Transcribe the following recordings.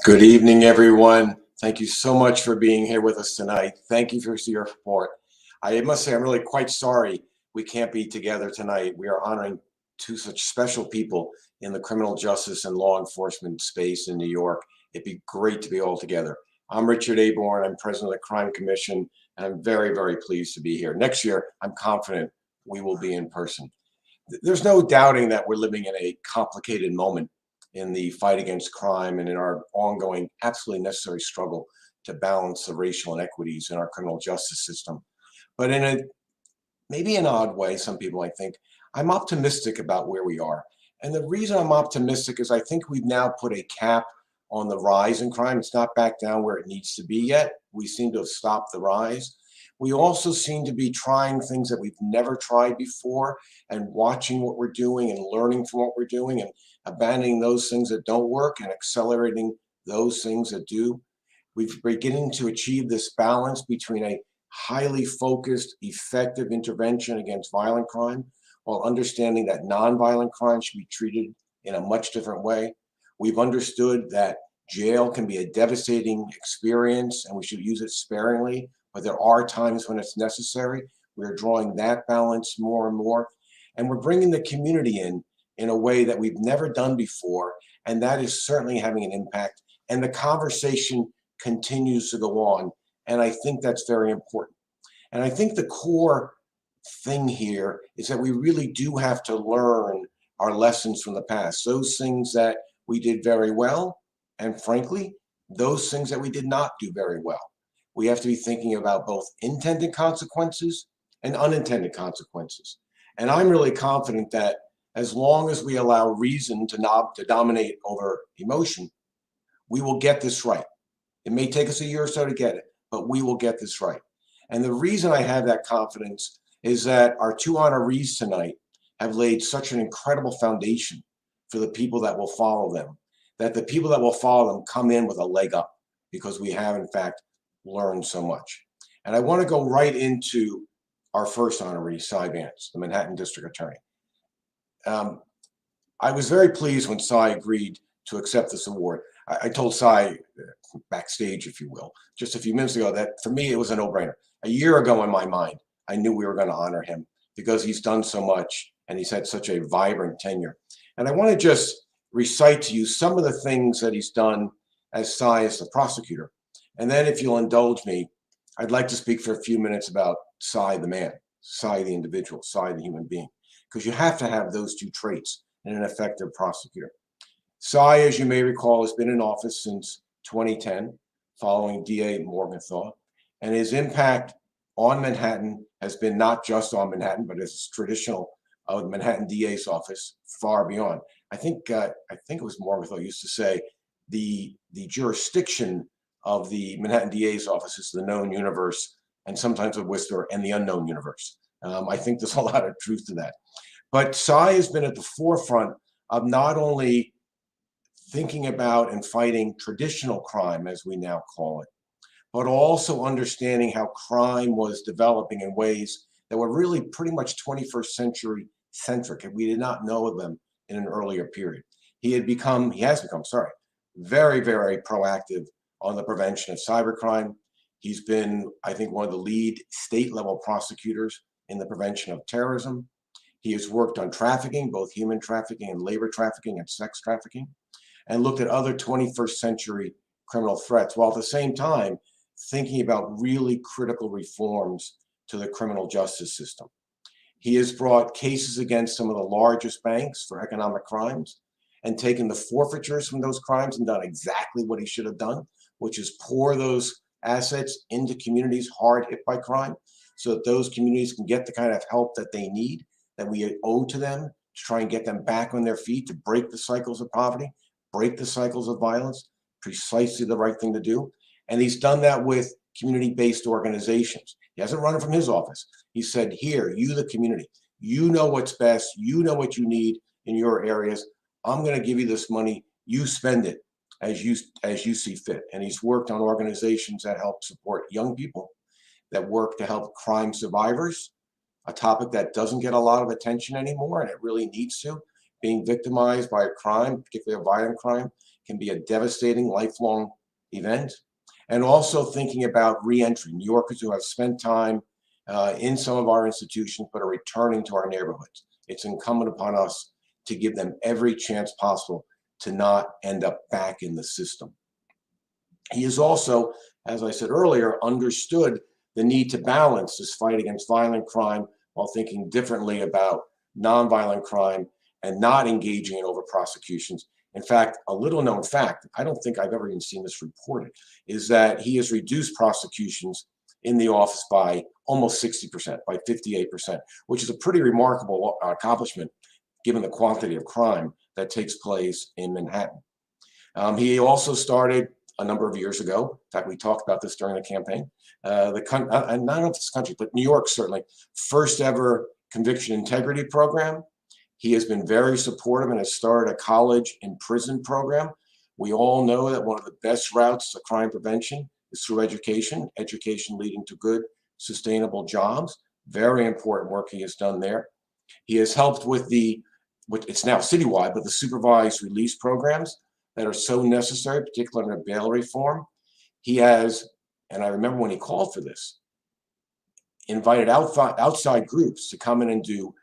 Good evening, everyone. Thank you so much for being here with us tonight. Thank you for your support. I must say I'm really quite sorry we can't be together tonight. We are honoring two such special people in the criminal justice and law enforcement space in New York. It'd be great to be all together. I'm Richard Aborn. I'm president of the Crime Commission, and I'm very, very pleased to be here. Next year, I'm confident we will be in person. There's no doubting that we're living in a complicated moment in the fight against crime and in our ongoing, absolutely necessary struggle to balance the racial inequities in our criminal justice system. But in a maybe an odd way, some people might think, I'm optimistic about where we are. And the reason I'm optimistic is I think we've now put a cap on the rise in crime. It's not back down where it needs to be yet. We seem to have stopped the rise. We also seem to be trying things that we've never tried before and watching what we're doing and learning from what we're doing and abandoning those things that don't work and accelerating those things that do. We're beginning to achieve this balance between a highly focused, effective intervention against violent crime while understanding that nonviolent crime should be treated in a much different way. We've understood that jail can be a devastating experience and we should use it sparingly, but there are times when it's necessary. We're drawing that balance more and more, and we're bringing the community in a way that we've never done before, and that is certainly having an impact. And the conversation continues to go on, and I think that's very important. And I think the core thing here is that we really do have to learn our lessons from the past, those things that we did very well, and frankly, those things that we did not do very well. We have to be thinking about both intended consequences and unintended consequences. And I'm really confident that as long as we allow reason to dominate over emotion, we will get this right. It may take us a year or so to get it, but we will get this right. And the reason I have that confidence is that our two honorees tonight have laid such an incredible foundation for the people that will follow them, that the people that will follow them come in with a leg up because we have, in fact, learned so much. And I want to go right into our first honoree, Cy Vance, the Manhattan District Attorney. I was very pleased when Cy agreed to accept this award. I told Cy backstage, if you will, just a few minutes ago that for me it was a no-brainer. A year ago in my mind, I knew we were going to honor him because he's done so much and he's had such a vibrant tenure. And I want to just recite to you some of the things that he's done as Cy as the prosecutor. And then if you'll indulge me, I'd like to speak for a few minutes about Cy the man, Cy the individual, Cy the human being, because you have to have those two traits in an effective prosecutor. Cy, as you may recall, has been in office since 2010, following DA Morgenthau, and his impact on Manhattan has been not just on Manhattan, but as traditional of the Manhattan DA's office, far beyond. I think it was Morgenthau used to say the jurisdiction of the Manhattan DA's office is the known universe, and sometimes a whisper, and the unknown universe. I think there's a lot of truth to that. But Cy has been at the forefront of not only thinking about and fighting traditional crime, as we now call it, but also understanding how crime was developing in ways that were really pretty much 21st century centric, and we did not know them in an earlier period. He has become, sorry, very, very proactive on the prevention of cybercrime. He's been, I think, one of the lead state level prosecutors in the prevention of terrorism. He has worked on trafficking, both human trafficking and labor trafficking and sex trafficking, and looked at other 21st century criminal threats, while at the same time thinking about really critical reforms to the criminal justice system. He has brought cases against some of the largest banks for economic crimes and taken the forfeitures from those crimes and done exactly what he should have done, which is pour those assets into communities hard hit by crime so that those communities can get the kind of help that they need, that we owe to them, to try and get them back on their feet, to break the cycles of poverty, break the cycles of violence. Precisely the right thing to do. And he's done that with community-based organizations. He hasn't run it from his office. He said, here, you, the community, you know what's best, you know what you need in your areas. I'm going to give you this money. You spend it as you see fit. And he's worked on organizations that help support young people, that work to help crime survivors, a topic that doesn't get a lot of attention anymore, and it really needs to. Being victimized by a crime, particularly a violent crime, can be a devastating, lifelong event. And also thinking about reentry, New Yorkers who have spent time in some of our institutions but are returning to our neighborhoods. It's incumbent upon us to give them every chance possible to not end up back in the system. He has also, as I said earlier, understood the need to balance this fight against violent crime while thinking differently about nonviolent crime and not engaging in over prosecutions. In fact, a little known fact, I don't think I've ever even seen this reported, is that he has reduced prosecutions in the office by almost 60%, by 58%, which is a pretty remarkable accomplishment given the quantity of crime that takes place in Manhattan. He also started a number of years ago, in fact, we talked about this during the campaign, not of this country, but New York certainly, first ever conviction integrity program. He has been very supportive and has started a college and prison program. We all know that one of the best routes to crime prevention is through education, education leading to good, sustainable jobs. Very important work he has done there. He has helped with it's now citywide, but the supervised release programs that are so necessary, particularly under bail reform. He has, and I remember when he called for this, invited outside groups to come in and do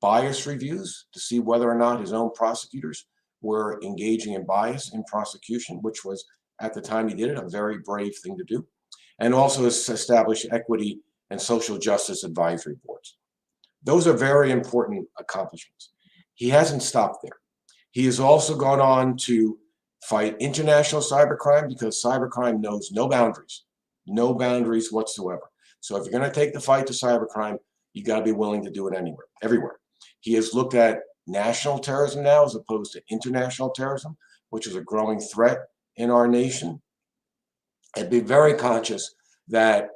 bias reviews to see whether or not his own prosecutors were engaging in bias in prosecution, which was, at the time he did it, a very brave thing to do. And also established equity and social justice advisory boards. Those are very important accomplishments. He hasn't stopped there. He has also gone on to fight international cybercrime because cybercrime knows no boundaries whatsoever. So if you're going to take the fight to cybercrime, you got to be willing to do it everywhere. He has looked at national terrorism now as opposed to international terrorism, which is a growing threat in our nation, and be very conscious that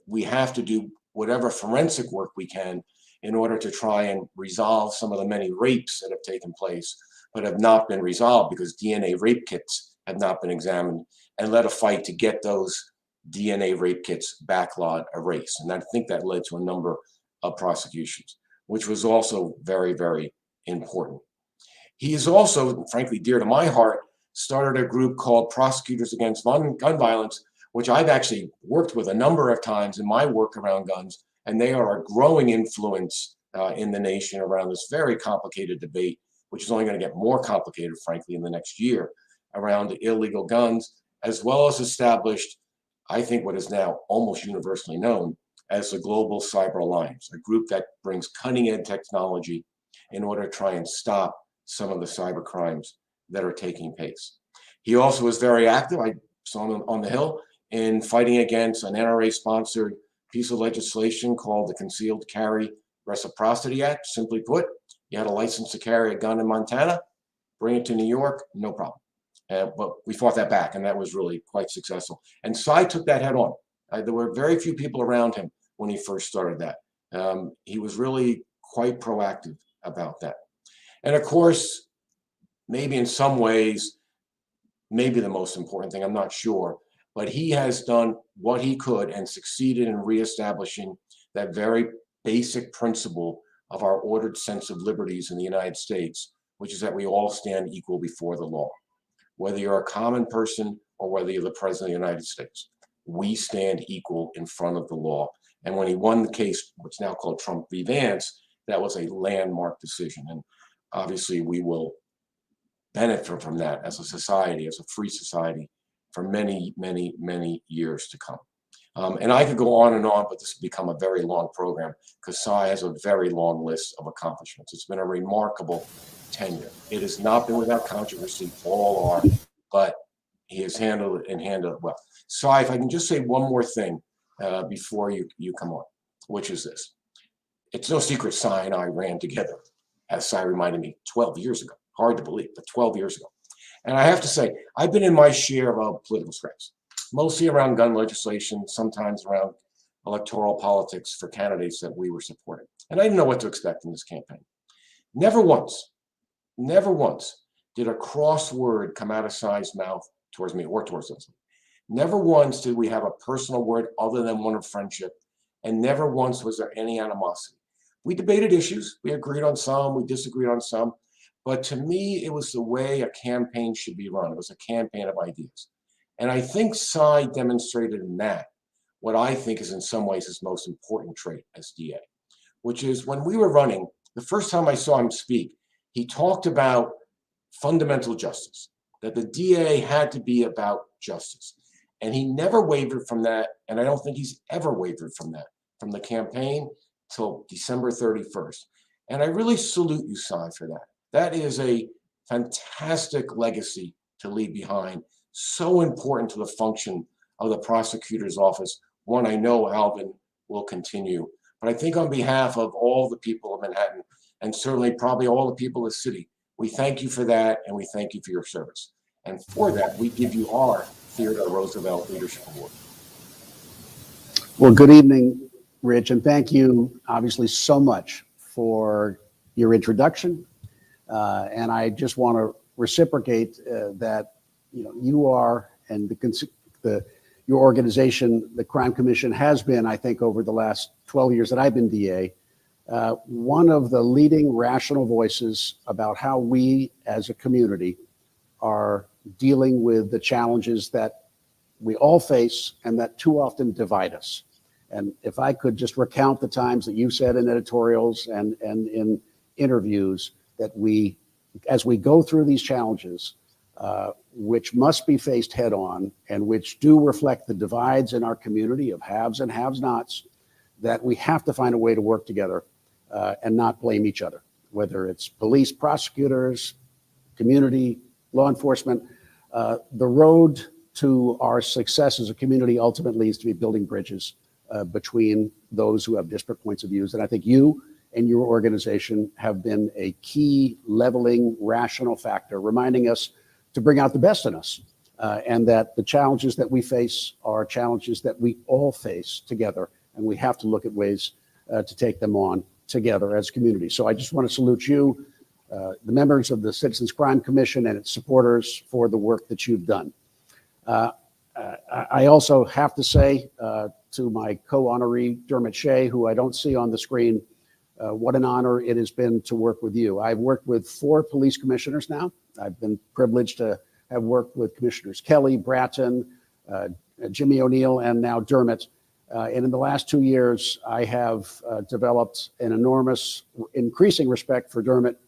we have to do whatever forensic work we can in order to try and resolve some of the many rapes that have taken place but have not been resolved because DNA rape kits have not been examined, and led a fight to get those DNA rape kits backlog erased. And I think that led to a number of prosecutions, which was also very, very important. He is also, frankly, dear to my heart, started a group called Prosecutors Against Gun Violence, which I've actually worked with a number of times in my work around guns, and they are a growing influence in the nation around this very complicated debate, which is only going to get more complicated, frankly, in the next year, around illegal guns, as well as established, I think, what is now almost universally known as the Global Cyber Alliance, a group that brings cutting-edge technology in order to try and stop some of the cyber crimes that are taking place. He also was very active, I saw him on the Hill, in fighting against an NRA-sponsored piece of legislation called the Concealed Carry Reciprocity Act. Simply put, you had a license to carry a gun in Montana, bring it to New York, no problem. But we fought that back, and that was really quite successful. And Cy took that head on. There were very few people around him when he first started that. He was really quite proactive about that. And of course, maybe in some ways, maybe the most important thing, I'm not sure, but he has done what he could and succeeded in reestablishing that very basic principle of our ordered sense of liberties in the United States, which is that we all stand equal before the law. Whether you're a common person or whether you're the President of the United States, we stand equal in front of the law. And when he won the case, what's now called Trump v. Vance, that was a landmark decision. And obviously we will benefit from that as a society, as a free society, for many, many, many years to come. And I could go on, but this will become a very long program because Cy has a very long list of accomplishments. It's been a remarkable tenure. It has not been without controversy, all are, but he has handled it well. Cy, if I can just say one more thing before you come on, which is this. It's no secret Cy and I ran together, as Cy reminded me, 12 years ago. Hard to believe, but 12 years ago. And I have to say, I've been in my share of political scraps, mostly around gun legislation, sometimes around electoral politics for candidates that we were supporting. And I didn't know what to expect in this campaign. Never once did a cross word come out of Cy's mouth towards me or towards us. Never once did we have a personal word other than one of friendship, and never once was there any animosity. We debated issues. We agreed on some, we disagreed on some. But to me, it was the way a campaign should be run. It was a campaign of ideas. And I think Cy demonstrated in that what I think is in some ways his most important trait as DA, which is when we were running, the first time I saw him speak, he talked about fundamental justice, that the DA had to be about justice. And he never wavered from that. And I don't think he's ever wavered from that, from the campaign till December 31st. And I really salute you, Cy, for that. That is a fantastic legacy to leave behind. So important to the function of the prosecutor's office. One I know Alvin will continue. But I think on behalf of all the people of Manhattan, and certainly probably all the people of the city, we thank you for that and we thank you for your service. And for that, we give you our Theodore Roosevelt Leadership Award. Well, good evening, Rich, and thank you obviously so much for your introduction. And I just want to reciprocate that you are, and your organization, the Crime Commission, has been, I think, over the last 12 years that I've been DA, one of the leading rational voices about how we as a community are dealing with the challenges that we all face and that too often divide us. And if I could just recount the times that you said in editorials and in interviews that as we go through these challenges, which must be faced head on and which do reflect the divides in our community of haves and have-nots, that we have to find a way to work together and not blame each other, whether it's police, prosecutors, community, law enforcement. The road to our success as a community ultimately is to be building bridges between those who have disparate points of views. And I think you and your organization have been a key leveling, rational factor, reminding us to bring out the best in us, and that the challenges that we face are challenges that we all face together, and we have to look at ways to take them on together as a community. So I just want to salute you, the members of the Citizens Crime Commission and its supporters, for the work that you've done. I also have to say to my co-honoree, Dermot Shea, who I don't see on the screen, what an honor it has been to work with you. I've worked with 4 police commissioners now. I've been privileged to have worked with Commissioners Kelly, Bratton, Jimmy O'Neill, and now Dermot. And in the last 2 years, I have developed an increasing respect for Dermot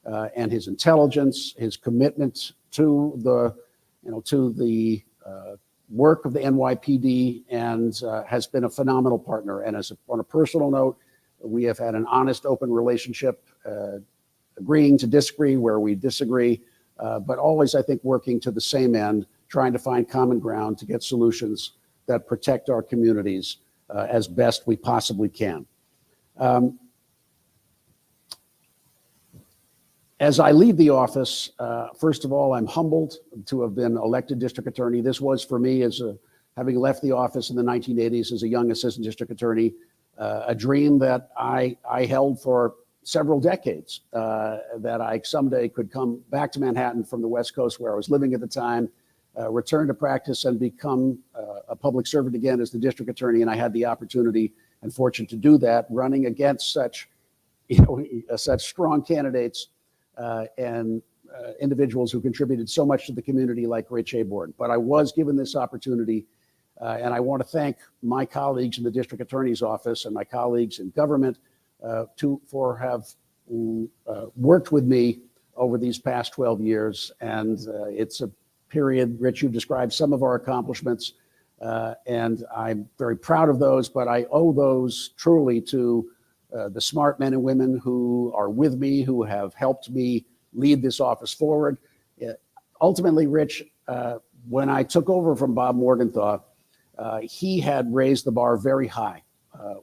and his intelligence, his commitment to the work of the NYPD, and has been a phenomenal partner. And on a personal note, we have had an honest, open relationship, agreeing to disagree where we disagree, but always, I think, working to the same end, trying to find common ground to get solutions that protect our communities as best we possibly can. As I leave the office, first of all, I'm humbled to have been elected district attorney. This was for me, having left the office in the 1980s as a young assistant district attorney, a dream that I held for several decades, that I someday could come back to Manhattan from the West Coast where I was living at the time, return to practice and become a public servant again as the district attorney. And I had the opportunity and fortune to do that, running against such strong candidates and individuals who contributed so much to the community like Rich Aborn. But I was given this opportunity, and I want to thank my colleagues in the district attorney's office and my colleagues in government for have worked with me over these past 12 years. And it's a period, Rich, you've described some of our accomplishments, and I'm very proud of those, but I owe those truly to the smart men and women who are with me, who have helped me lead this office forward. Ultimately, Rich, when I took over from Bob Morgenthau, he had raised the bar very high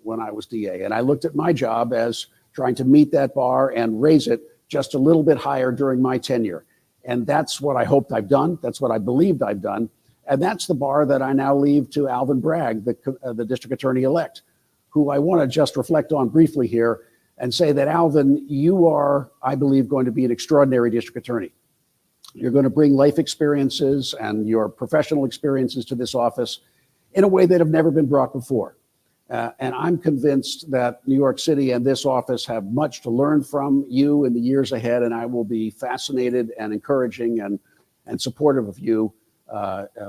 when I was DA. And I looked at my job as trying to meet that bar and raise it just a little bit higher during my tenure. And that's what I hoped I've done. That's what I believed I've done. And that's the bar that I now leave to Alvin Bragg, the district attorney-elect, who I want to just reflect on briefly here and say that, Alvin, you are, I believe, going to be an extraordinary district attorney. You're going to bring life experiences and your professional experiences to this office in a way that have never been brought before. And I'm convinced that New York City and this office have much to learn from you in the years ahead, and I will be fascinated and encouraging and supportive of you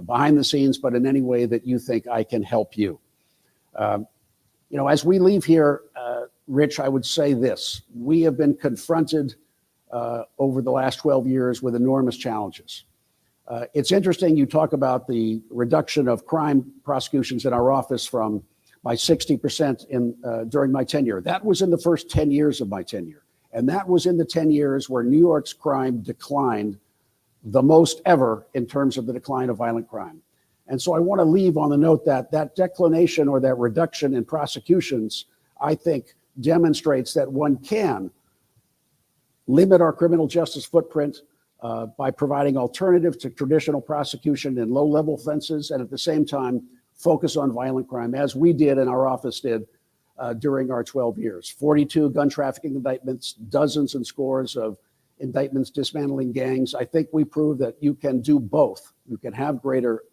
behind the scenes, but in any way that you think I can help you. As we leave here, Rich, I would say this. We have been confronted over the last 12 years with enormous challenges. It's interesting you talk about the reduction of crime prosecutions in our office by 60% during my tenure. That was in the first 10 years of my tenure. And that was in the 10 years where New York's crime declined the most ever in terms of the decline of violent crime. And so I want to leave on the note that that declination or that reduction in prosecutions, I think, demonstrates that one can limit our criminal justice footprint by providing alternatives to traditional prosecution in low-level offenses, and at the same time, focus on violent crime, as we did and our office did during our 12 years. 42 gun trafficking indictments, dozens and scores of indictments dismantling gangs. I think we proved that you can do both. You can have greater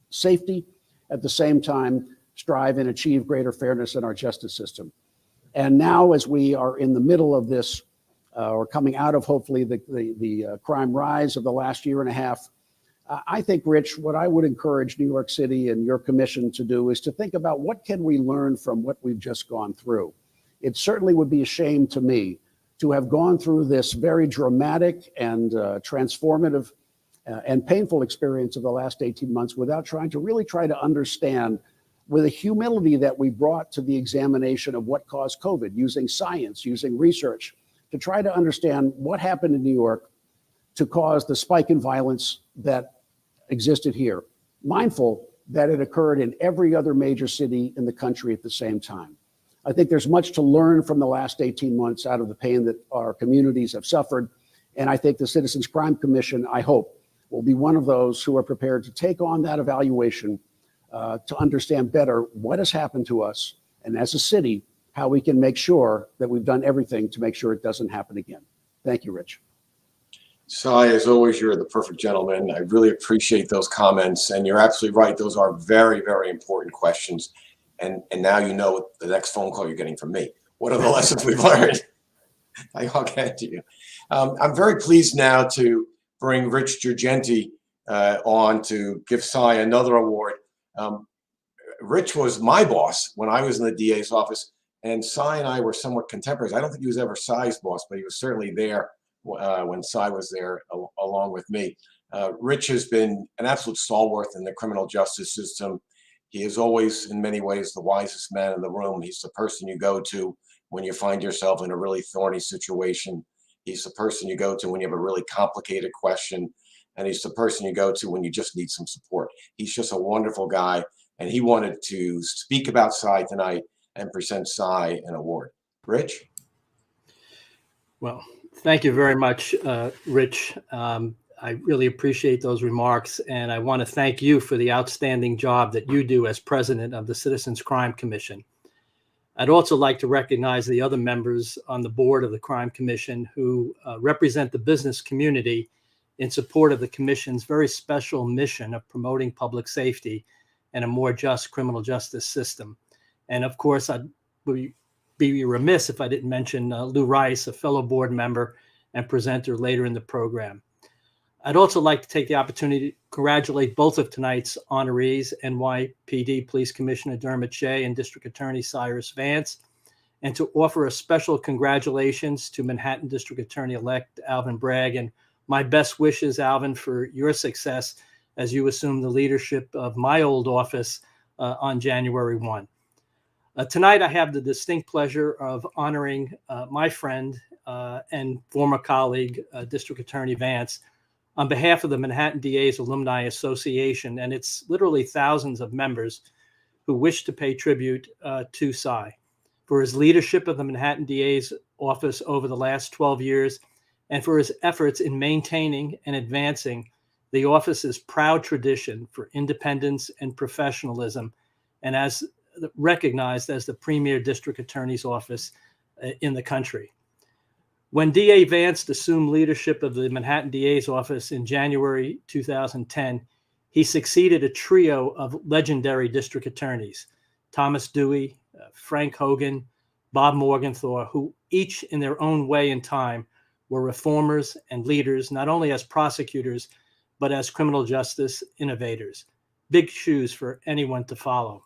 safety, at the same time strive and achieve greater fairness in our justice system. And now, as we are in the middle of this, or coming out of hopefully the crime rise of the last year and a half, I think, Rich, what I would encourage New York City and your commission to do is to think about what can we learn from what we've just gone through. It certainly would be a shame to me to have gone through this very dramatic and transformative and painful experience of the last 18 months without trying to understand, with a humility that we brought to the examination of what caused COVID, using science, using research, to try to understand what happened in New York to cause the spike in violence that existed here, mindful that it occurred in every other major city in the country at the same time. I think there's much to learn from the last 18 months out of the pain that our communities have suffered. And I think the Citizens Crime Commission, I hope, will be one of those who are prepared to take on that evaluation to understand better what has happened to us, and as a city, how we can make sure that we've done everything to make sure it doesn't happen again. Thank you, Rich. Cy, as always, you're the perfect gentleman. I really appreciate those comments, and you're absolutely right. Those are very, very important questions. And now you know the next phone call you're getting from me. What are the lessons we've learned? I'll get to you. I'm very pleased now to bring Rich Girgenti on to give Cy another award. Rich was my boss when I was in the DA's office, and Cy and I were somewhat contemporaries. I don't think he was ever Cy's boss, but he was certainly there when Cy was there along with me. Rich has been an absolute stalwart in the criminal justice system. He is always, in many ways, the wisest man in the room. He's the person you go to when you find yourself in a really thorny situation. He's the person you go to when you have a really complicated question. And he's the person you go to when you just need some support. He's just a wonderful guy. And he wanted to speak about Cy tonight and present Cy an award. Rich? Well, thank you very much, Rich. I really appreciate those remarks, and I want to thank you for the outstanding job that you do as president of the Citizens Crime Commission. I'd also like to recognize the other members on the board of the Crime Commission who represent the business community in support of the Commission's very special mission of promoting public safety and a more just criminal justice system. And of course, I'd be remiss if I didn't mention Lou Rice, a fellow board member and presenter later in the program. I'd also like to take the opportunity to congratulate both of tonight's honorees, NYPD Police Commissioner Dermot Shea and District Attorney Cyrus Vance, and to offer a special congratulations to Manhattan District Attorney-elect Alvin Bragg, and my best wishes, Alvin, for your success as you assume the leadership of my old office on January 1. Tonight, I have the distinct pleasure of honoring my friend and former colleague, District Attorney Vance, on behalf of the Manhattan DA's Alumni Association, and its literally thousands of members who wish to pay tribute to Cy for his leadership of the Manhattan DA's office over the last 12 years, and for his efforts in maintaining and advancing the office's proud tradition for independence and professionalism, and as recognized as the premier district attorney's office in the country. When DA Vance assumed leadership of the Manhattan DA's office in January 2010, he succeeded a trio of legendary district attorneys, Thomas Dewey, Frank Hogan, Bob Morgenthau, who each in their own way and time were reformers and leaders, not only as prosecutors, but as criminal justice innovators. Big shoes for anyone to follow.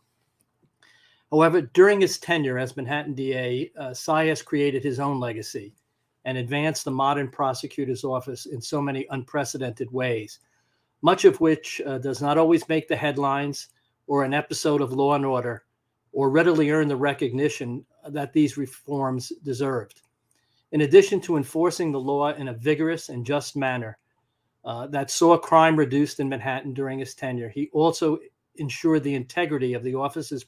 However, during his tenure as Manhattan DA, Cy has created his own legacy and advanced the modern prosecutor's office in so many unprecedented ways, much of which does not always make the headlines or an episode of Law and Order, or readily earn the recognition that these reforms deserved. In addition to enforcing the law in a vigorous and just manner that saw crime reduced in Manhattan during his tenure, he also ensured the integrity of the office's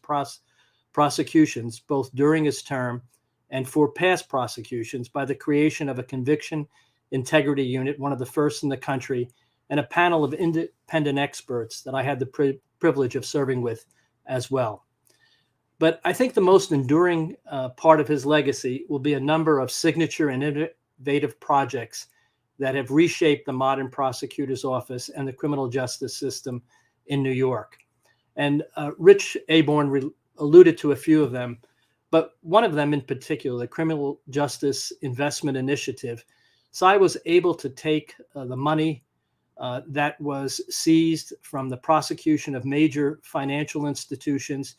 prosecutions, both during his term and for past prosecutions, by the creation of a conviction integrity unit, one of the first in the country, and a panel of independent experts that I had the privilege of serving with as well. But I think the most enduring part of his legacy will be a number of signature and innovative projects that have reshaped the modern prosecutor's office and the criminal justice system in New York. And Rich Aborn alluded to a few of them, but one of them in particular, the Criminal Justice Investment Initiative, Cy was able to take the money that was seized from the prosecution of major financial institutions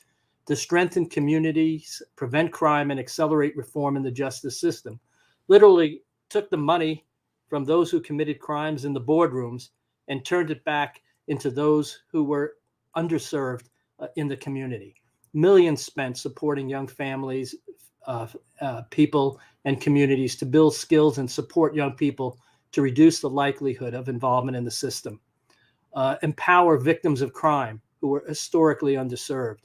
to strengthen communities, prevent crime, and accelerate reform in the justice system. Literally took the money from those who committed crimes in the boardrooms and turned it back into those who were underserved in the community. Millions spent supporting young families, people, and communities to build skills and support young people to reduce the likelihood of involvement in the system. Empower victims of crime who were historically underserved.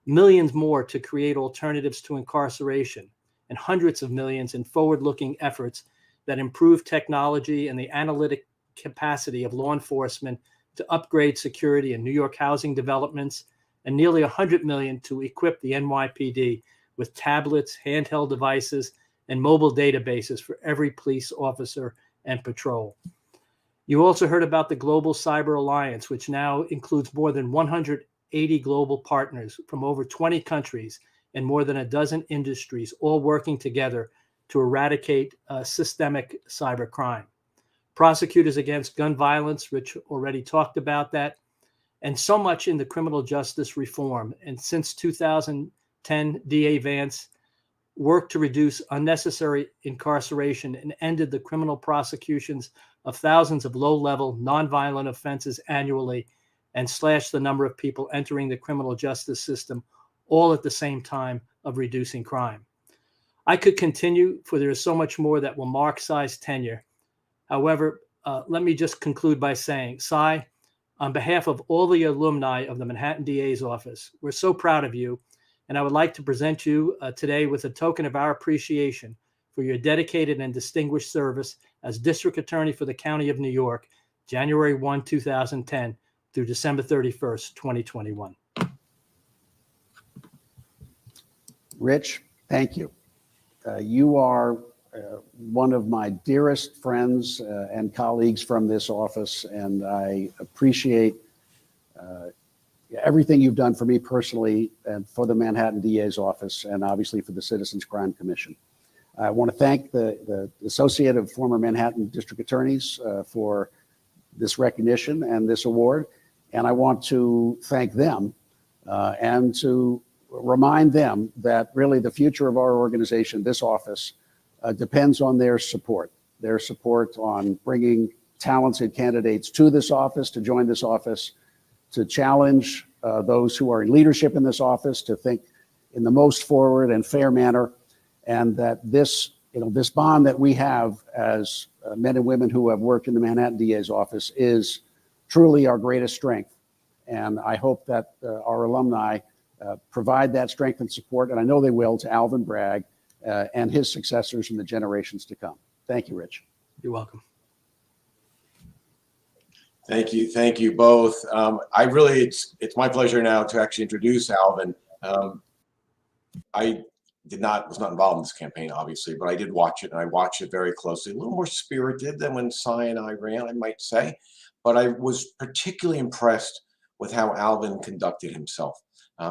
Millions more to create alternatives to incarceration, and hundreds of millions in forward-looking efforts that improve technology and the analytic capacity of law enforcement to upgrade security in New York housing developments, and nearly $100 million to equip the NYPD with tablets, handheld devices, and mobile databases for every police officer and patrol. You also heard about the Global Cyber Alliance, which now includes more than 180 global partners from over 20 countries and more than a dozen industries, all working together to eradicate systemic cybercrime. Prosecutors Against Gun Violence, Rich already talked about that, and so much in the criminal justice reform. And since 2010, DA Vance worked to reduce unnecessary incarceration and ended the criminal prosecutions of thousands of low-level, nonviolent offenses annually, and slashed the number of people entering the criminal justice system, all at the same time of reducing crime. I could continue, for there is so much more that will mark Cy's tenure. However, let me just conclude by saying, Cy, on behalf of all the alumni of the Manhattan DA's office, we're so proud of you, and I would like to present you today with a token of our appreciation for your dedicated and distinguished service as District Attorney for the County of New York, January 1, 2010 through December 31st, 2021. Rich, thank you. You are one of my dearest friends and colleagues from this office, and I appreciate everything you've done for me personally and for the Manhattan DA's office, and obviously for the Citizens Crime Commission. I want to thank the Associate of Former Manhattan District Attorneys for this recognition and this award. And I want to thank them and to remind them that really the future of our organization, this office, depends on their support on bringing talented candidates to this office, to join this office, to challenge those who are in leadership in this office to think in the most forward and fair manner, and that this bond that we have as men and women who have worked in the Manhattan DA's office is truly our greatest strength. And I hope that our alumni provide that strength and support, and I know they will, to Alvin Bragg and his successors in the generations to come. Thank you, Rich. You're welcome. Thank you both. It's my pleasure now to actually introduce Alvin. I was not involved in this campaign, obviously, but I did watch it, and I watched it very closely. A little more spirited than when Cy and I ran, I might say, but I was particularly impressed with how Alvin conducted himself.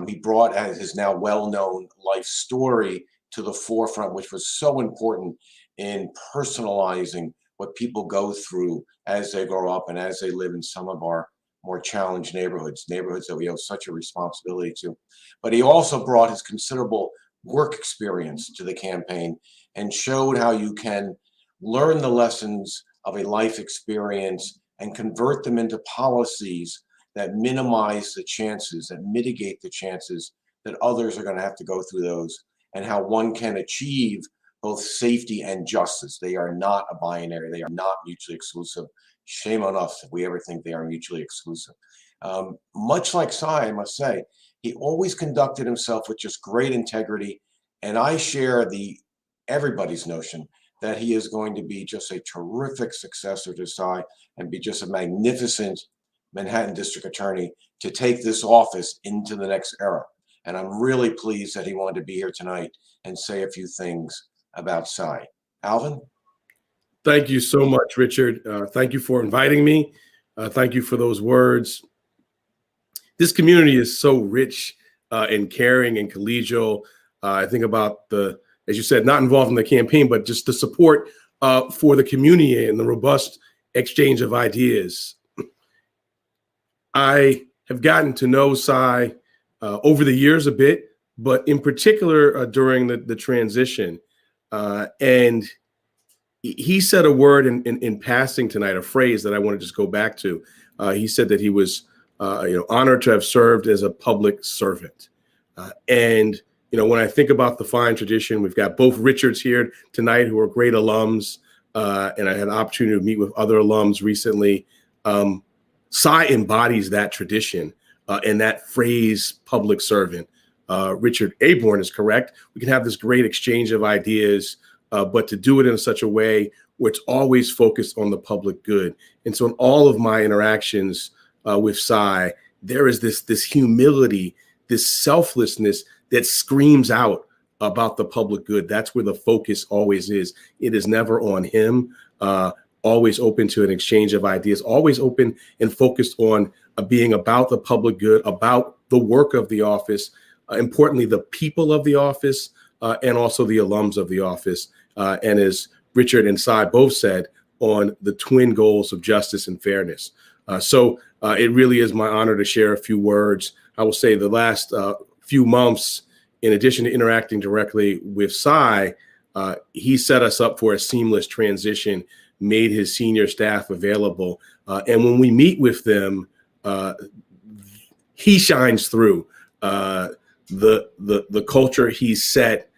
He brought his now well-known life story to the forefront, which was so important in personalizing what people go through as they grow up and as they live in some of our more challenged neighborhoods that we owe such a responsibility to. But he also brought his considerable work experience to the campaign and showed how you can learn the lessons of a life experience and convert them into policies that minimize the chances, that mitigate the chances that others are going to have to go through those, and how one can achieve both safety and justice. They are not a binary. They are not mutually exclusive. Shame on us if we ever think they are mutually exclusive. Much like Cy, I must say, he always conducted himself with just great integrity. And I share everybody's notion that he is going to be just a terrific successor to Cy and be just a magnificent Manhattan District Attorney to take this office into the next era. And I'm really pleased that he wanted to be here tonight and say a few things about Cy. Alvin? Thank you so much, Richard. Thank you for inviting me. Thank you for those words. This community is so rich and caring and collegial. I think about as you said, not involved in the campaign, but just the support for the community and the robust exchange of ideas. I have gotten to know Cy over the years a bit, but in particular during the transition. And he said a word in passing tonight, a phrase that I want to just go back to. He said that he was honored to have served as a public servant. And when I think about the fine tradition, we've got both Richards here tonight who are great alums, and I had an opportunity to meet with other alums recently. Cy embodies that tradition and that phrase, public servant. Richard Aborn is correct. We can have this great exchange of ideas, but to do it in such a way where it's always focused on the public good. And so in all of my interactions with Cy, there is this humility, this selflessness that screams out about the public good. That's where the focus always is. It is never on him, always open to an exchange of ideas, always open and focused on being about the public good, about the work of the office, importantly, the people of the office, and also the alums of the office. And as Richard and Cy both said, on the twin goals of justice and fairness. So it really is my honor to share a few words. I will say the last few months, in addition to interacting directly with Cy, he set us up for a seamless transition, made his senior staff available. And when we meet with them, he shines through. The culture he's set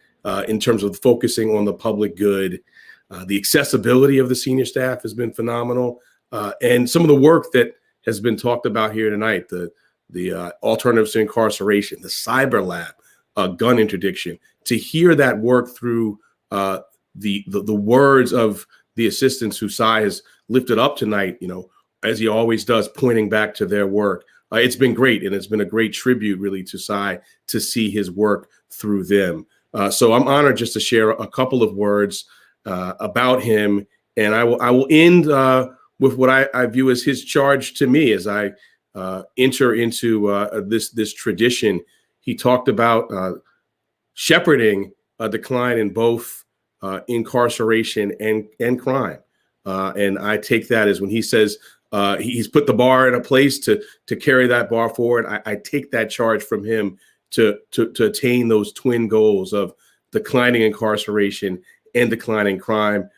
in terms of focusing on the public good. The accessibility of the senior staff has been phenomenal. And some of the work that has been talked about here tonight, the alternatives to incarceration, the cyber lab, gun interdiction, to hear that work through the words of the assistants who Cy has lifted up tonight, as he always does, pointing back to their work. It's been great, and it's been a great tribute, really, to Cy to see his work through them. So I'm honored just to share a couple of words about him, and I will end with what I view as his charge to me as I enter into this tradition. He talked about shepherding a decline in both incarceration and crime. And I take that as when he says he's put the bar in a place to carry that bar forward. I take that charge from him to attain those twin goals of declining incarceration and declining crime.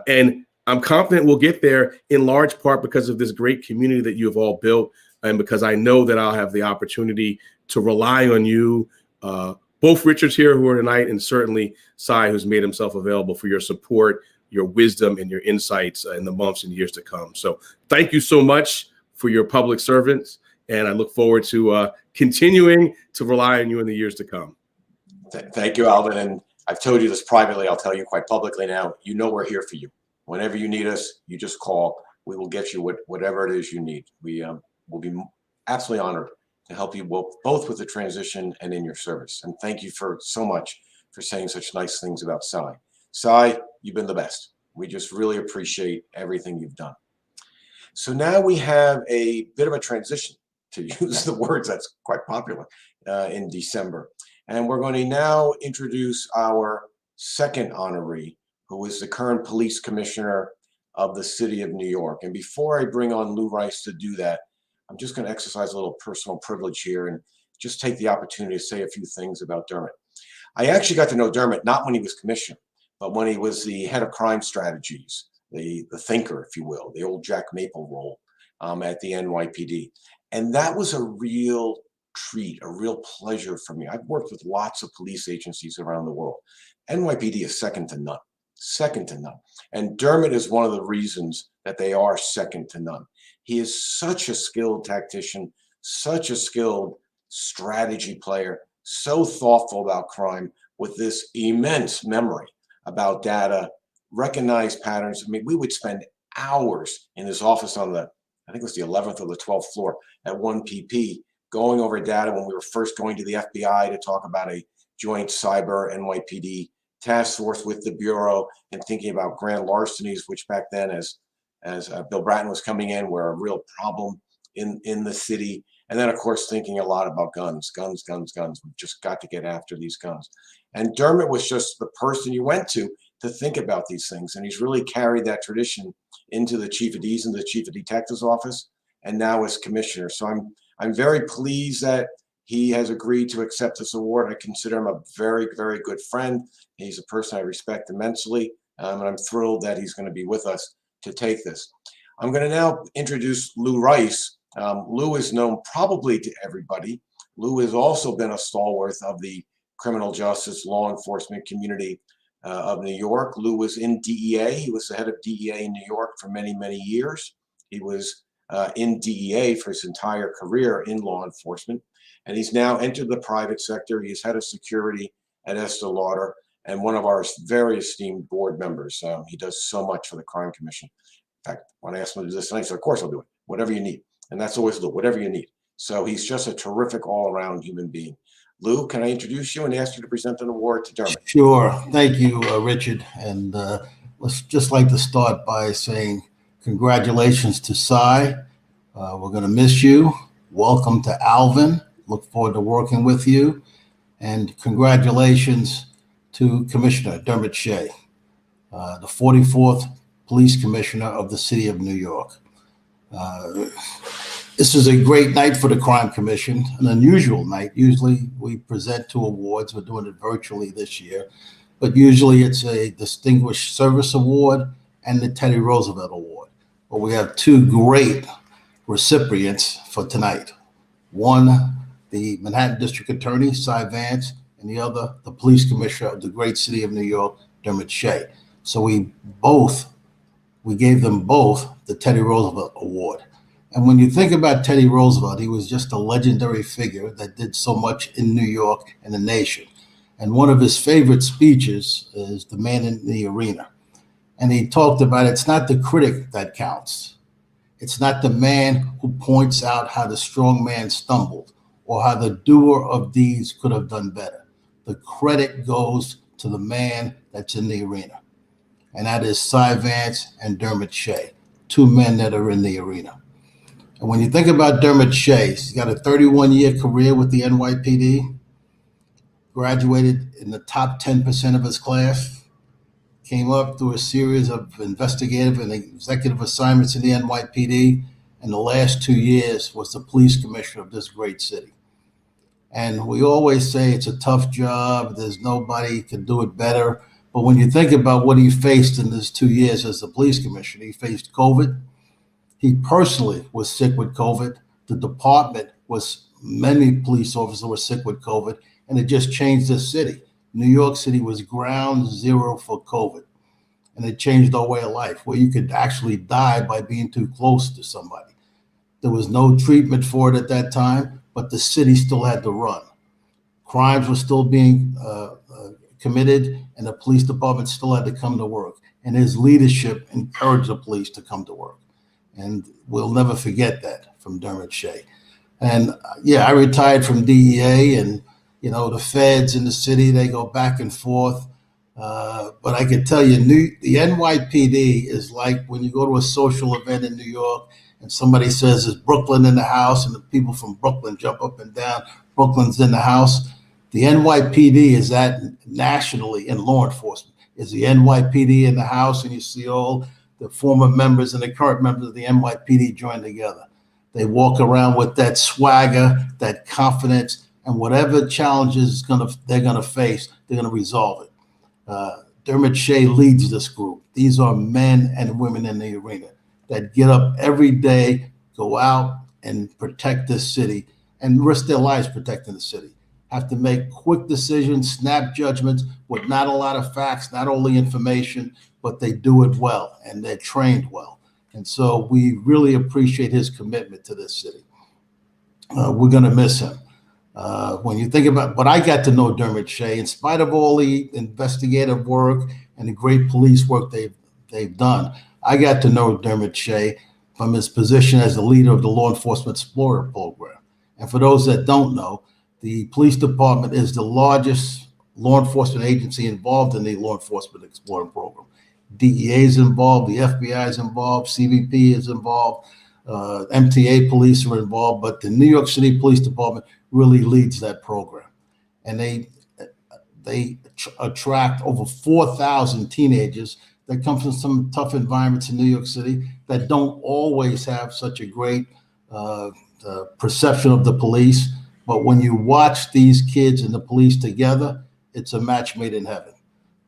And I'm confident we'll get there in large part because of this great community that you have all built, and because I know that I'll have the opportunity to rely on you, both Richards here who are tonight, and certainly Cy, who's made himself available, for your support, your wisdom, and your insights in the months and years to come. So thank you so much for your public servants, and I look forward to continuing to rely on you in the years to come. Thank you, Alvin. And I've told you this privately. I'll tell you quite publicly now. You know we're here for you. Whenever you need us, you just call. We will get you whatever it is you need. We will be absolutely honored to help you both with the transition and in your service. And thank you so much for saying such nice things about Cy. Cy, you've been the best. We just really appreciate everything you've done. So now we have a bit of a transition, to use the words that's quite popular in December. And we're going to now introduce our second honoree, who is the current police commissioner of the city of New York. And before I bring on Lou Rice to do that, I'm just going to exercise a little personal privilege here and just take the opportunity to say a few things about Dermot. I actually got to know Dermot not when he was commissioner, but when he was the head of crime strategies, the thinker, if you will, the old Jack Maple role at the NYPD. And that was a real treat, a real pleasure for me. I've worked with lots of police agencies around the world. NYPD is second to none. Second to none. And Dermot is one of the reasons that they are second to none. He is such a skilled tactician, such a skilled strategy player, so thoughtful about crime, with this immense memory about data, recognize patterns. I mean, we would spend hours in his office on I think it was the 11th or the 12th floor at 1PP, going over data when we were first going to the FBI to talk about a joint cyber NYPD task force with the Bureau, and thinking about grand larcenies, which back then, as Bill Bratton was coming in, were a real problem in the city. And then, of course, thinking a lot about guns. We've just got to get after these guns. And Dermot was just the person you went to think about these things. And he's really carried that tradition into the chief of D's and the chief of detectives office, and now as commissioner. So I'm very pleased that he has agreed to accept this award. I consider him a very, very good friend. He's a person I respect immensely, and I'm thrilled that he's going to be with us to take this. I'm going to now introduce Lou Rice. Lou is known probably to everybody. Lou has also been a stalwart of the criminal justice law enforcement community of New York. Lou was in DEA. He was the head of DEA in New York for many, many years. He was in DEA for his entire career in law enforcement. And he's now entered the private sector. He's head of security at Estee Lauder and one of our very esteemed board members. He does so much for the Crime Commission. In fact, when I asked him to do this tonight, he said, of course I'll do it, whatever you need. And that's always Lou, whatever you need. So he's just a terrific all-around human being. Lou, can I introduce you and ask you to present an award to Dermot? Sure. Thank you, Richard. And let's just like to start by saying congratulations to Cy. We're going to miss you. Welcome to Alvin. Look forward to working with you. And congratulations to Commissioner Dermot Shea, the 44th Police Commissioner of the City of New York. This is a great night for the Crime Commission, an unusual night. Usually we present 2 awards. We're doing it virtually this year. But usually it's a Distinguished Service Award and the Teddy Roosevelt Award. But we have 2 great recipients for tonight. One, the Manhattan District Attorney, Cy Vance, and the other, the Police Commissioner of the great city of New York, Dermot Shea. So we gave them both the Teddy Roosevelt Award. And when you think about Teddy Roosevelt, he was just a legendary figure that did so much in New York and the nation. And one of his favorite speeches is The Man in the Arena. And he talked about it's not the critic that counts. It's not the man who points out how the strong man stumbled or how the doer of deeds could have done better. The credit goes to the man that's in the arena. And that is Cy Vance and Dermot Shea, 2 men that are in the arena. And when you think about Dermot Shea, he's got a 31-year career with the NYPD, graduated in the top 10% of his class, came up through a series of investigative and executive assignments in the NYPD, and the last 2 years was the police commissioner of this great city. And we always say it's a tough job. There's nobody can do it better. But when you think about what he faced in these 2 years as the police commissioner, he faced COVID. He personally was sick with COVID. The department was, many police officers were sick with COVID, and it just changed the city. New York City was ground zero for COVID, and it changed our way of life, where you could actually die by being too close to somebody. There was no treatment for it at that time, but the city still had to run. Crimes were still being committed, and the police department still had to come to work. And his leadership encouraged the police to come to work. And we'll never forget that from Dermot Shea. And yeah, I retired from DEA, and the feds in the city, they go back and forth. But I can tell you, the NYPD is like when you go to a social event in New York and somebody says, "Is Brooklyn in the house?" and the people from Brooklyn jump up and down, "Brooklyn's in the house." The NYPD is that nationally in law enforcement. Is the NYPD in the house, and you see all the former members and the current members of the NYPD join together. They walk around with that swagger, that confidence, and whatever challenges they're gonna face, they're gonna resolve it. Dermot Shea leads this group. These are men and women in the arena that get up every day, go out and protect this city and risk their lives protecting the city. Have to make quick decisions, snap judgments with not a lot of facts, not only information, but they do it well and they're trained well. And so we really appreciate his commitment to this city. We're gonna miss him. When you think about, but I got to know Dermot Shea in spite of all the investigative work and the great police work they've done. I got to know Dermot Shea from his position as the leader of the Law Enforcement Explorer program. And for those that don't know, the police department is the largest law enforcement agency involved in the Law Enforcement Explorer program. DEA is involved, the FBI is involved, CBP is involved, MTA police are involved, but the New York City Police Department really leads that program. And they attract over 4,000 teenagers that come from some tough environments in New York City that don't always have such a great perception of the police. But when you watch these kids and the police together, it's a match made in heaven.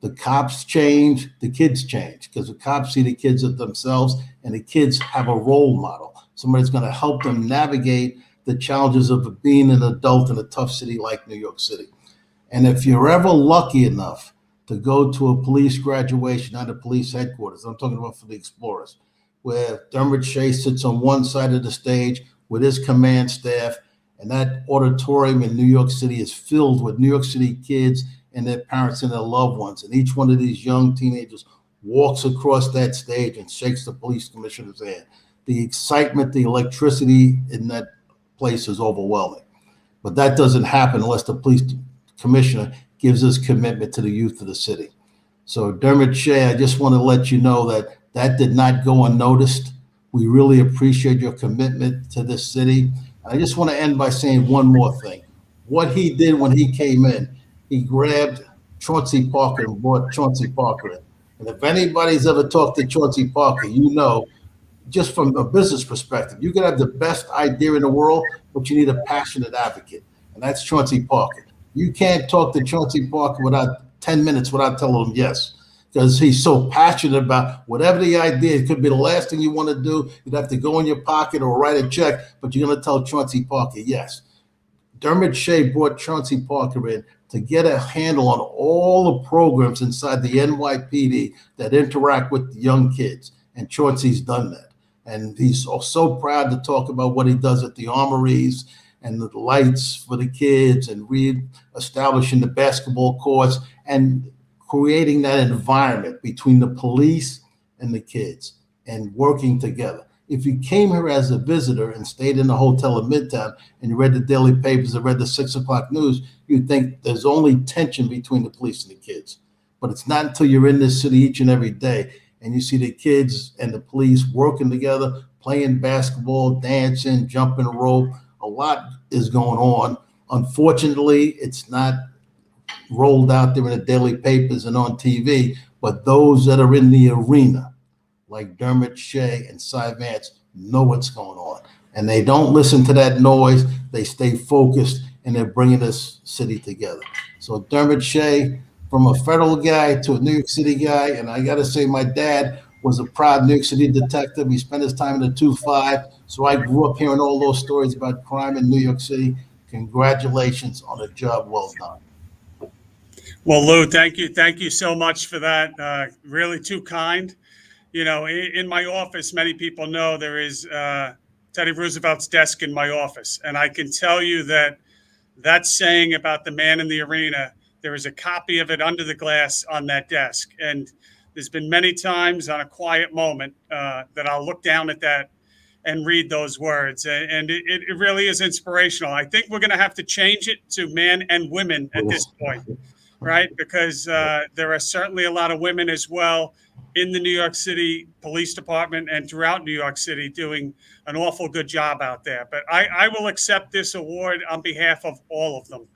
The cops change, the kids change, because the cops see the kids as themselves, and the kids have a role model. Somebody's going to help them navigate the challenges of being an adult in a tough city like New York City. And if you're ever lucky enough to go to a police graduation at a police headquarters, I'm talking about for the Explorers, where Dermot Shea sits on one side of the stage with his command staff, and that auditorium in New York City is filled with New York City kids and their parents and their loved ones. And each one of these young teenagers walks across that stage and shakes the police commissioner's hand. The excitement, the electricity in that place is overwhelming. But that doesn't happen unless the police commissioner gives his commitment to the youth of the city. So Dermot Shea, I just want to let you know that that did not go unnoticed. We really appreciate your commitment to this city. I just want to end by saying one more thing. What he did when he came in, he grabbed Chauncey Parker and brought Chauncey Parker in. And if anybody's ever talked to Chauncey Parker, you know, just from a business perspective, you can have the best idea in the world, but you need a passionate advocate. And that's Chauncey Parker. You can't talk to Chauncey Parker without 10 minutes without telling him yes, because he's so passionate about whatever the idea. It could be the last thing you want to do. You'd have to go in your pocket or write a check, but you're going to tell Chauncey Parker yes. Dermot Shea brought Chauncey Parker in to get a handle on all the programs inside the NYPD that interact with young kids. And Chauncey's done that. And he's so proud to talk about what he does at the armories and the lights for the kids and re-establishing the basketball courts and creating that environment between the police and the kids and working together. If you came here as a visitor and stayed in the hotel in Midtown and you read the daily papers and read the 6 o'clock news, you'd think there's only tension between the police and the kids. But it's not until you're in this city each and every day and you see the kids and the police working together, playing basketball, dancing, jumping rope. A lot is going on. Unfortunately, it's not rolled out there in the daily papers and on TV, but those that are in the arena, like Dermot Shea and Cy Vance, know what's going on. And they don't listen to that noise. They stay focused, and they're bringing this city together. So Dermot Shea, from a federal guy to a New York City guy, and I got to say my dad was a proud New York City detective. He spent his time in the 2-5. So I grew up hearing all those stories about crime in New York City. Congratulations on a job well done. Well, Lou, thank you. Thank you so much for that. Really too kind. You know, in my office, many people know there is Teddy Roosevelt's desk in my office. And I can tell you that that saying about the man in the arena, there is a copy of it under the glass on that desk. And there's been many times on a quiet moment that I'll look down at that and read those words. And it really is inspirational. I think we're going to have to change it to men and women at this point, right? Because there are certainly a lot of women as well in the New York City Police Department and throughout New York City doing an awful good job out there. But I will accept this award on behalf of all of them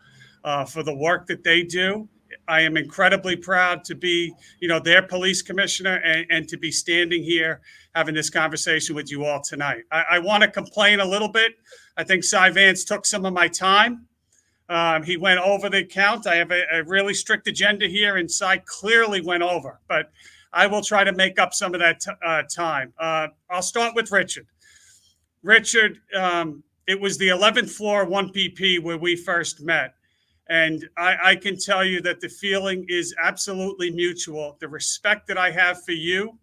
for the work that they do. I am incredibly proud to be, you know, their police commissioner and to be standing here having this conversation with you all tonight. I want to complain a little bit. I think Cy Vance took some of my time. He went over the count. I have a really strict agenda here, and Cy clearly went over, but I will try to make up some of that time. I'll start with Richard. Richard, it was the 11th floor, 1PP, where we first met. And I can tell you that the feeling is absolutely mutual. The respect that I have for you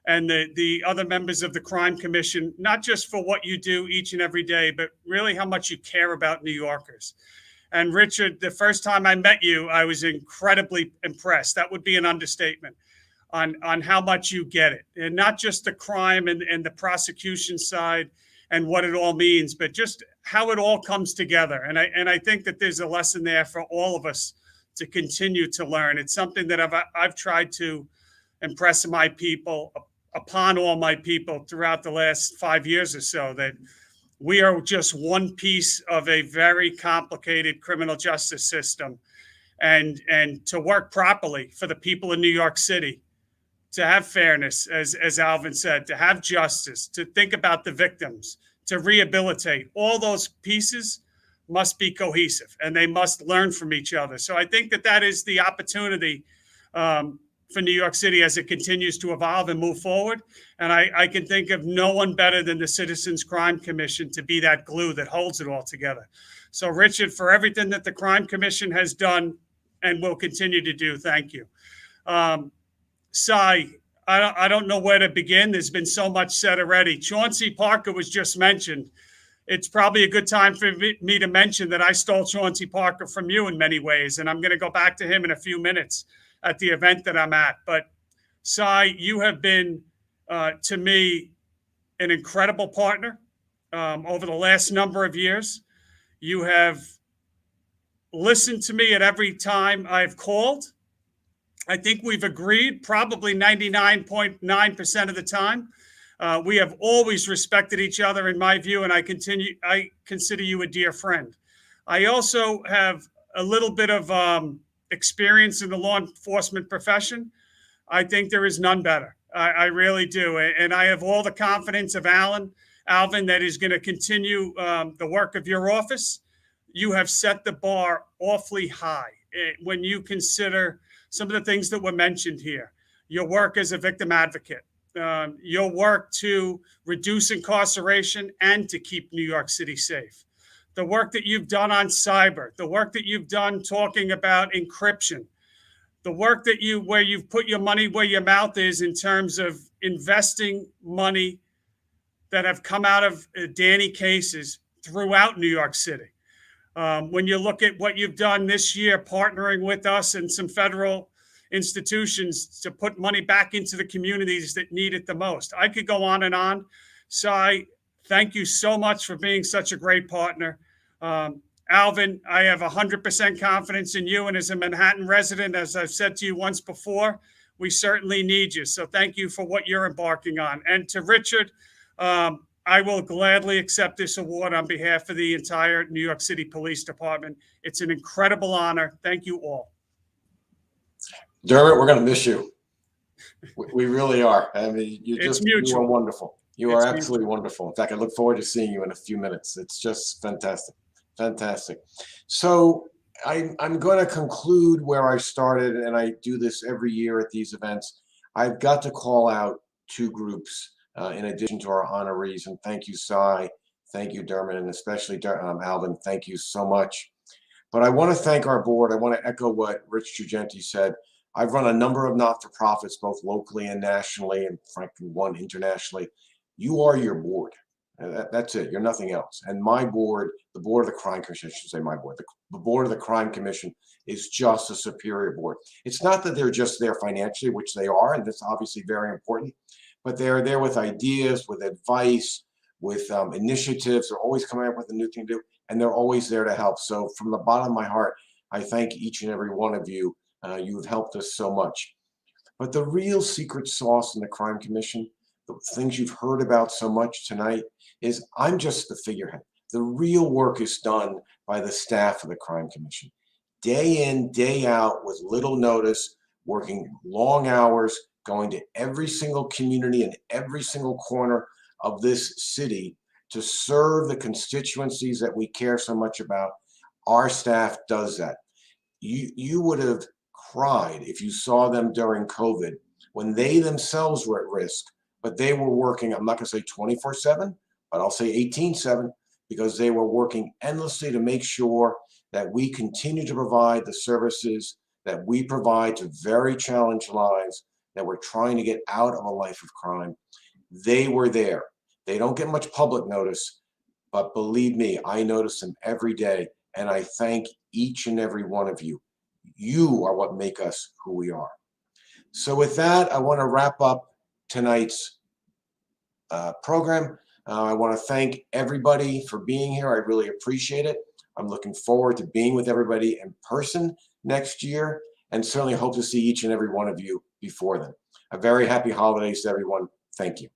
and the other members of the Crime Commission, not just for what you do each and every day, but really how much you care about New Yorkers. And Richard, the first time I met you, I was incredibly impressed. That would be an understatement on how much you get it. And not just the crime and the prosecution side and what it all means, but just how it all comes together. And I think that there's a lesson there for all of us to continue to learn. It's something that I've tried to impress my people, upon all my people throughout the last 5 years or so, that we are just one piece of a very complicated criminal justice system. And to work properly for the people in New York City, to have fairness, as Alvin said, to have justice, to think about the victims, to rehabilitate, all those pieces must be cohesive and they must learn from each other. So I think that is the opportunity for New York City as it continues to evolve and move forward. And I can think of no one better than the Citizens Crime Commission to be that glue that holds it all together. So Richard, for everything that the Crime Commission has done and will continue to do, thank you. Cy, I don't know where to begin. There's been so much said already. Chauncey Parker was just mentioned. It's probably a good time for me to mention that I stole Chauncey Parker from you in many ways, and I'm going to go back to him in a few minutes at the event that I'm at. But Cy, you have been, to me, an incredible partner over the last number of years. You have listened to me at every time I've called. I think we've agreed probably 99.9% of the time. We have always respected each other, in my view, and I consider you a dear friend. I also have a little bit of experience in the law enforcement profession. I think there is none better. I really do. And I have all the confidence of Alvin, that is going to continue the work of your office. You have set the bar awfully high when you consider some of the things that were mentioned here. Your work as a victim advocate, your work to reduce incarceration and to keep New York City safe. The work that you've done on cyber, the work that you've done talking about encryption, the work that where you've put your money where your mouth is in terms of investing money that have come out of Danny cases throughout New York City. When you look at what you've done this year, partnering with us and some federal institutions to put money back into the communities that need it the most. I could go on and on. Cy, thank you so much for being such a great partner. Alvin, I have 100% confidence in you, and as a Manhattan resident, as I've said to you once before, we certainly need you. So thank you for what you're embarking on. And to Richard, I will gladly accept this award on behalf of the entire New York City Police Department. It's an incredible honor. Thank you all. Dermot, we're going to miss you. We really are. I mean, you It's just, you are mutual. wonderful. You It's are absolutely wonderful. In fact, I look forward to seeing you in a few minutes. It's just fantastic. Fantastic. So I'm going to conclude where I started, and I do this every year at these events. I've got to call out two groups in addition to our honorees, and thank you, Cy. Thank you, Dermot, and especially Alvin. Thank you so much. But I want to thank our board. I want to echo what Rich Trugenti said. I've run a number of not-for-profits, both locally and nationally, and frankly, one internationally. You are your board. That's it. You're nothing else. And my board, the board of the Crime Commission, I should say my board, the board of the Crime Commission is just a superior board. It's not that they're just there financially, which they are, and that's obviously very important, but they're there with ideas, with advice, with initiatives. They're always coming up with a new thing to do, and they're always there to help. So from the bottom of my heart, I thank each and every one of you. You've helped us so much. But the real secret sauce in the Crime Commission, the things you've heard about so much tonight, is I'm just the figurehead. The real work is done by the staff of the Crime Commission. Day in, day out, with little notice, working long hours, going to every single community and every single corner of this city to serve the constituencies that we care so much about. Our staff does that. You would have cried if you saw them during COVID when they themselves were at risk, but they were working, I'm not going to say 24/7, but I'll say 18/7, because they were working endlessly to make sure that we continue to provide the services that we provide to very challenged lives that we're trying to get out of a life of crime. They were there. They don't get much public notice, but believe me, I notice them every day, and I thank each and every one of you. You are what make us who we are. So with that, I want to wrap up tonight's program. I want to thank everybody for being here. I really appreciate it. I'm looking forward to being with everybody in person next year, and certainly hope to see each and every one of you before then. A very happy holidays to everyone. Thank you.